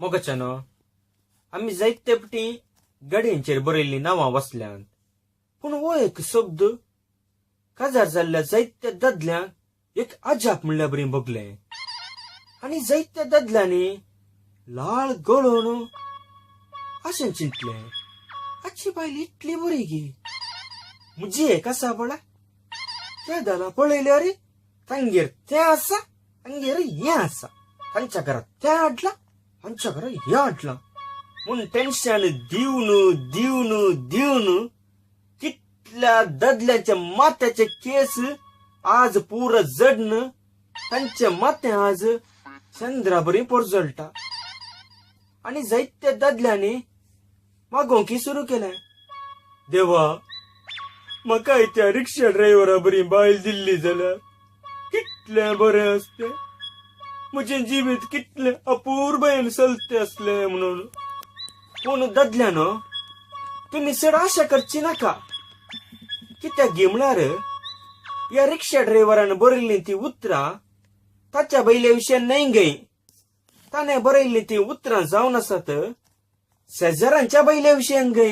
मोगाच्यान आम्ही जायते पटी गाडयांचेर बरयल्ली नांवां वाचल्यात, पूण हो एक शब्द काजार जाल्ल्या जायत्या दादल्यांक एक अजाप म्हणल्या बरी बगलें. आनी जायत्या दादल्यांनी लाळ गळोवन अशें चिंतलें, आजची बायल इतली बरी गे, म्हजी एक आसा बळा. त्या दाला पळयल्या रे, तांगेर तें आसा, तांगेर हें आसा, तांच्या घरात तें हाडला, आमच्या घरात हें हाडला म्हूण टेन्शन दिवन दिवन दिवन कितल्या दादल्याच्या माथ्याचे केस आज पूर जडन तांचे माथे आज चंद्राबरी पोरजळटा. आणि जायत्या दादल्यांनी मागोवंकी सुरू केलें, देवा म्हाका त्या रिक्षा ड्रायव्हरा बरी बायल दिल्ली जाल्यार कितलें बरें आसतें, म्हजें जिवीत कितलें अपूर्बायेन चलतें आसलें म्हणून. पूण दादल्यानो, तुम्ही चड आशा करची नाका, कित्याक गे म्हळ्यार ह्या रिक्षा ड्रायव्हरान बरयल्ली ती उतरां ताच्या बैल्या विशयान न्हय गे. ताणें बरयल्ली ती उतरां जावन आसात शेजाऱ्यांच्या बैल्या विशयान गे.